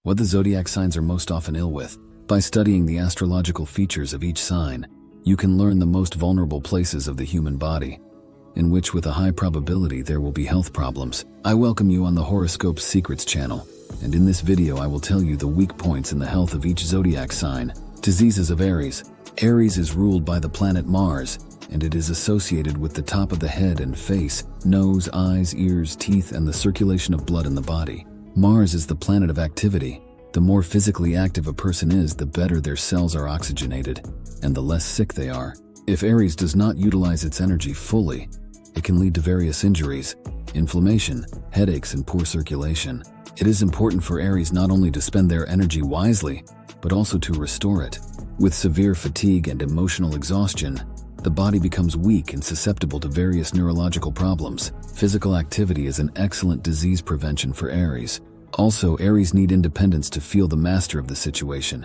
What the zodiac signs are most often ill with. By studying the astrological features of each sign, you can learn the most vulnerable places of the human body, in which with a high probability there will be health problems. I welcome you on the Horoscope Secrets channel, and in this video I will tell you the weak points in the health of each zodiac sign. Diseases of Aries. Aries is ruled by the planet Mars, and it is associated with the top of the head and face, nose, eyes, ears, teeth, and the circulation of blood in the body. Mars is the planet of activity. The more physically active a person is, the better their cells are oxygenated, and the less sick they are. If Aries does not utilize its energy fully, it can lead to various injuries, inflammation, headaches, and poor circulation. It is important for Aries not only to spend their energy wisely, but also to restore it. With severe fatigue and emotional exhaustion, the body becomes weak and susceptible to various neurological problems. Physical activity is an excellent disease prevention for Aries. Also, Aries need independence to feel the master of the situation.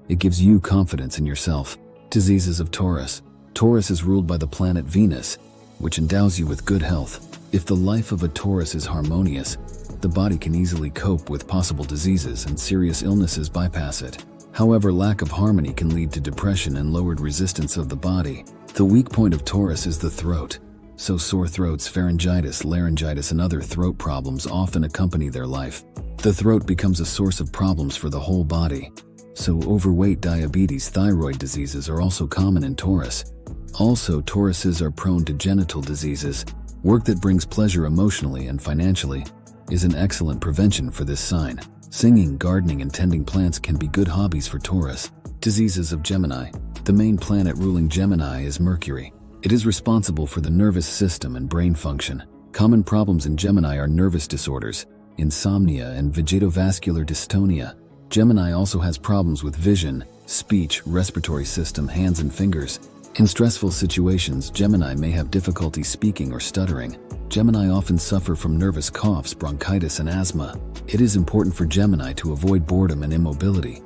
It gives you confidence in yourself. Diseases of Taurus. Taurus is ruled by the planet Venus, which endows you with good health. If the life of a Taurus is harmonious, the body can easily cope with possible diseases and serious illnesses bypass it. However, lack of harmony can lead to depression and lowered resistance of the body. The weak point of Taurus is the throat, so sore throats, pharyngitis, laryngitis, and other throat problems often accompany their life. The throat becomes a source of problems for the whole body, so overweight, diabetes, thyroid diseases are also common in Taurus. Also, Tauruses are prone to genital diseases. Work that brings pleasure emotionally and financially is an excellent prevention for this sign. Singing, gardening, and tending plants can be good hobbies for Taurus. Diseases of Gemini. The main planet ruling Gemini is Mercury. It is responsible for the nervous system and brain function. Common problems in Gemini are nervous disorders, insomnia, and vegetovascular dystonia. Gemini also has problems with vision, speech, respiratory system, hands and fingers. In stressful situations, Gemini may have difficulty speaking or stuttering. Gemini often suffer from nervous coughs, bronchitis, and asthma. It is important for Gemini to avoid boredom and immobility.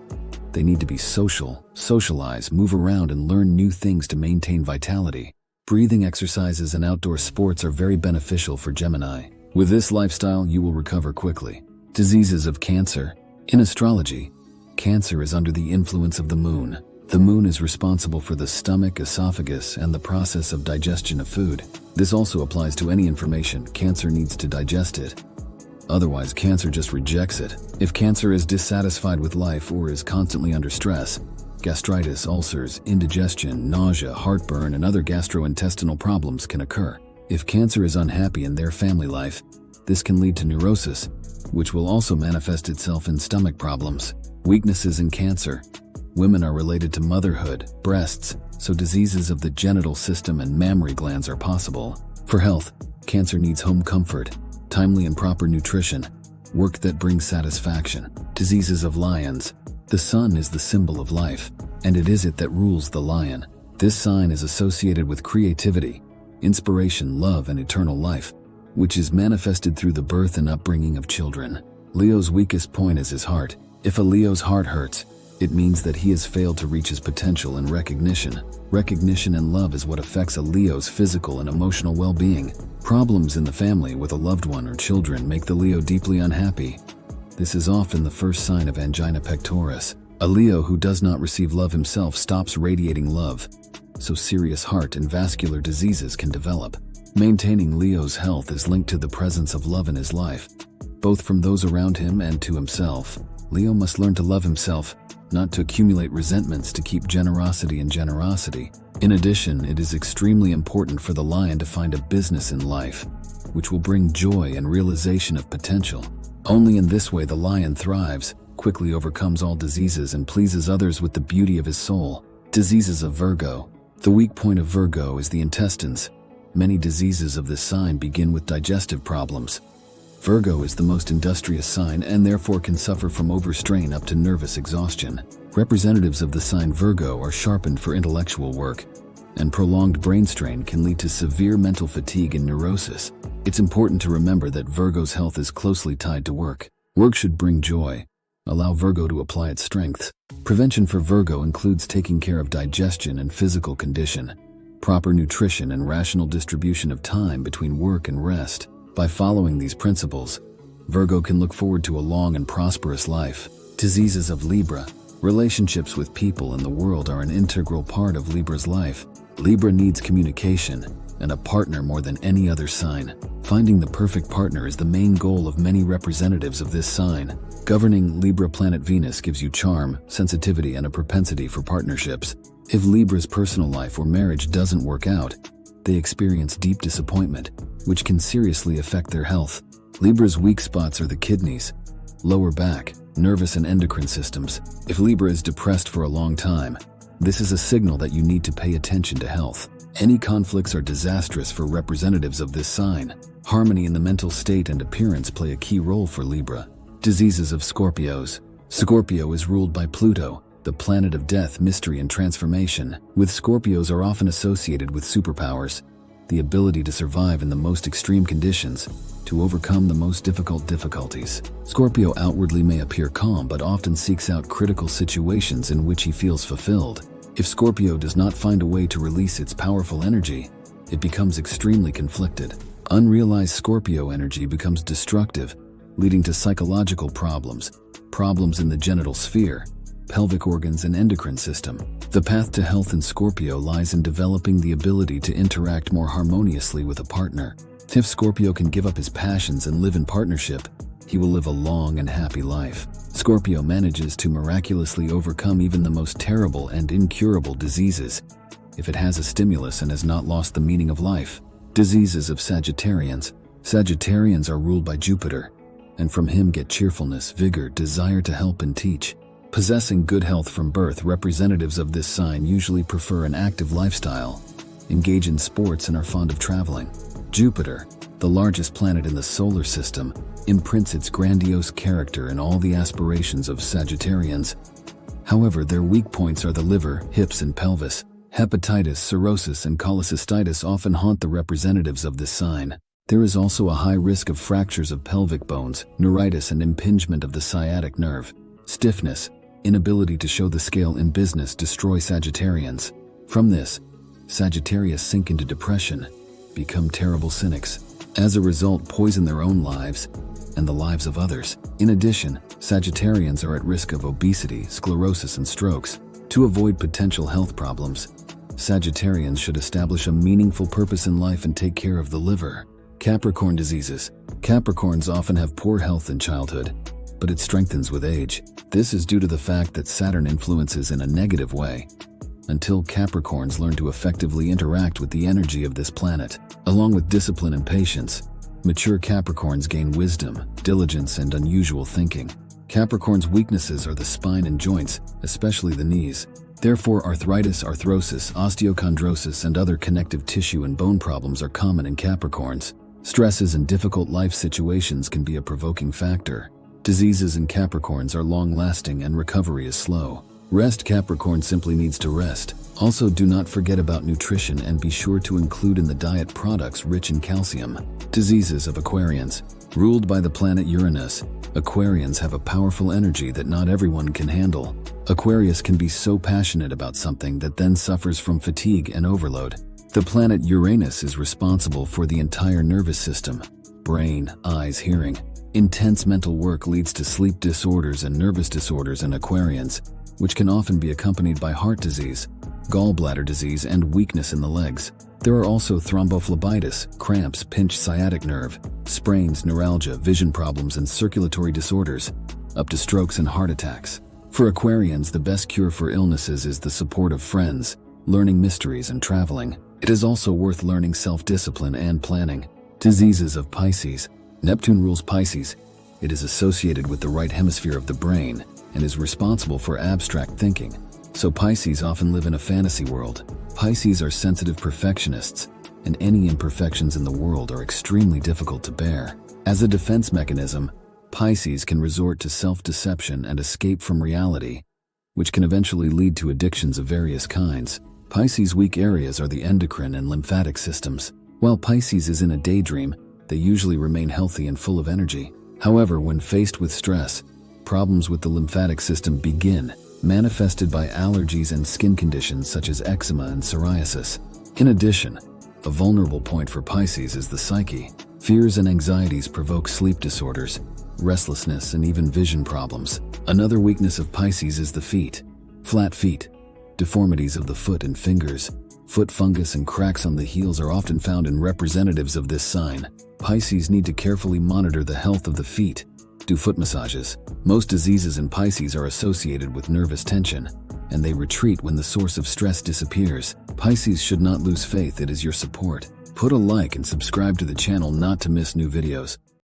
They need to be social, socialize, move around, and learn new things to maintain vitality. Breathing exercises and outdoor sports are very beneficial for Gemini. With this lifestyle, you will recover quickly. Diseases of Cancer. In astrology, Cancer is under the influence of the moon. The moon is responsible for the stomach, esophagus, and the process of digestion of food. This also applies to any information. Cancer needs to digest it. Otherwise, Cancer just rejects it. If Cancer is dissatisfied with life or is constantly under stress, gastritis, ulcers, indigestion, nausea, heartburn, and other gastrointestinal problems can occur. If Cancer is unhappy in their family life, this can lead to neurosis, which will also manifest itself in stomach problems. Weaknesses in Cancer. Women are related to motherhood, breasts, so diseases of the genital system and mammary glands are possible. For health, Cancer needs home comfort, timely and proper nutrition, work that brings satisfaction. Diseases of Lions. The sun is the symbol of life, and it is it that rules the lion. This sign is associated with creativity, inspiration, love, and eternal life, which is manifested through the birth and upbringing of children. Leo's weakest point is his heart. If a Leo's heart hurts, it means that he has failed to reach his potential and recognition. Recognition and love is what affects a Leo's physical and emotional well-being. Problems in the family with a loved one or children make the Leo deeply unhappy. This is often the first sign of angina pectoris. A Leo who does not receive love himself stops radiating love, so serious heart and vascular diseases can develop. Maintaining Leo's health is linked to the presence of love in his life, both from those around him and to himself. Leo must learn to love himself, not to accumulate resentments, to keep generosity in generosity. In addition, it is extremely important for the lion to find a business in life, which will bring joy and realization of potential. Only in this way the lion thrives, quickly overcomes all diseases, and pleases others with the beauty of his soul. Diseases of Virgo. The weak point of Virgo is the intestines. Many diseases of this sign begin with digestive problems. Virgo is the most industrious sign and therefore can suffer from overstrain up to nervous exhaustion. Representatives of the sign Virgo are sharpened for intellectual work, and prolonged brain strain can lead to severe mental fatigue and neurosis. It's important to remember that Virgo's health is closely tied to work. Work should bring joy. Allow Virgo to apply its strengths. Prevention for Virgo includes taking care of digestion and physical condition, proper nutrition, and rational distribution of time between work and rest. By following these principles, Virgo can look forward to a long and prosperous life. Diseases of Libra. Relationships with people in the world are an integral part of Libra's life. Libra needs communication and a partner more than any other sign. Finding the perfect partner is the main goal of many representatives of this sign. Governing Libra planet Venus gives you charm, sensitivity, and a propensity for partnerships. If Libra's personal life or marriage doesn't work out, they experience deep disappointment, which can seriously affect their health. Libra's weak spots are the kidneys, lower back, nervous and endocrine systems. If Libra is depressed for a long time, this is a signal that you need to pay attention to health. Any conflicts are disastrous for representatives of this sign. Harmony in the mental state and appearance play a key role for Libra. Diseases of Scorpios. Scorpio is ruled by Pluto, the planet of death, mystery, and transformation. With Scorpios are often associated with superpowers, the ability to survive in the most extreme conditions, to overcome the most difficult difficulties. Scorpio outwardly may appear calm but often seeks out critical situations in which he feels fulfilled. If Scorpio does not find a way to release its powerful energy, it becomes extremely conflicted. Unrealized Scorpio energy becomes destructive, leading to psychological problems in the genital sphere, pelvic organs, and endocrine system. The path to health in Scorpio lies in developing the ability to interact more harmoniously with a partner. If Scorpio can give up his passions and live in partnership, he will live a long and happy life. Scorpio manages to miraculously overcome even the most terrible and incurable diseases if it has a stimulus and has not lost the meaning of life. Diseases of Sagittarians. Sagittarians are ruled by Jupiter, and from him get cheerfulness, vigor, desire to help and teach. Possessing good health from birth, representatives of this sign usually prefer an active lifestyle, engage in sports, and are fond of traveling. Jupiter, the largest planet in the solar system, imprints its grandiose character in all the aspirations of Sagittarians. However, their weak points are the liver, hips, and pelvis. Hepatitis, cirrhosis, and cholecystitis often haunt the representatives of this sign. There is also a high risk of fractures of pelvic bones, neuritis, and impingement of the sciatic nerve. Stiffness, inability to show the scale in business destroy Sagittarians. From this, Sagittarius sink into depression, become terrible cynics. As a result, poison their own lives and the lives of others. In addition, Sagittarians are at risk of obesity, sclerosis, and strokes. To avoid potential health problems, Sagittarians should establish a meaningful purpose in life and take care of the liver. Capricorn diseases. Capricorns often have poor health in childhood, but it strengthens with age. This is due to the fact that Saturn influences in a negative way, until Capricorns learn to effectively interact with the energy of this planet. Along with discipline and patience, mature Capricorns gain wisdom, diligence, and unusual thinking. Capricorn's weaknesses are the spine and joints, especially the knees. Therefore, arthritis, arthrosis, osteochondrosis, and other connective tissue and bone problems are common in Capricorns. Stresses and difficult life situations can be a provoking factor. Diseases in Capricorns are long-lasting and recovery is slow. Rest. Capricorn simply needs to rest. Also, do not forget about nutrition and be sure to include in the diet products rich in calcium. Diseases of Aquarians. Ruled by the planet Uranus, Aquarians have a powerful energy that not everyone can handle. Aquarius can be so passionate about something that then suffers from fatigue and overload. The planet Uranus is responsible for the entire nervous system, brain, eyes, hearing. Intense mental work leads to sleep disorders and nervous disorders in Aquarians, which can often be accompanied by heart disease, gallbladder disease, and weakness in the legs. There are also thrombophlebitis, cramps, pinched sciatic nerve, sprains, neuralgia, vision problems, and circulatory disorders, up to strokes and heart attacks. For Aquarians, the best cure for illnesses is the support of friends, learning mysteries, and traveling. It is also worth learning self-discipline and planning. Diseases of Pisces. Neptune rules Pisces. It is associated with the right hemisphere of the brain and is responsible for abstract thinking. So Pisces often live in a fantasy world. Pisces are sensitive perfectionists, and any imperfections in the world are extremely difficult to bear. As a defense mechanism, Pisces can resort to self-deception and escape from reality, which can eventually lead to addictions of various kinds. Pisces' weak areas are the endocrine and lymphatic systems. While Pisces is in a daydream, they usually remain healthy and full of energy. However, when faced with stress, problems with the lymphatic system begin, manifested by allergies and skin conditions such as eczema and psoriasis. In addition, a vulnerable point for Pisces is the psyche. Fears and anxieties provoke sleep disorders, restlessness, and even vision problems. Another weakness of Pisces is the feet. Flat feet, deformities of the foot and fingers, foot fungus, and cracks on the heels are often found in representatives of this sign. Pisces need to carefully monitor the health of the feet. Do foot massages. Most diseases in Pisces are associated with nervous tension, and they retreat when the source of stress disappears. Pisces should not lose faith. It is your support. Put a like and subscribe to the channel not to miss new videos.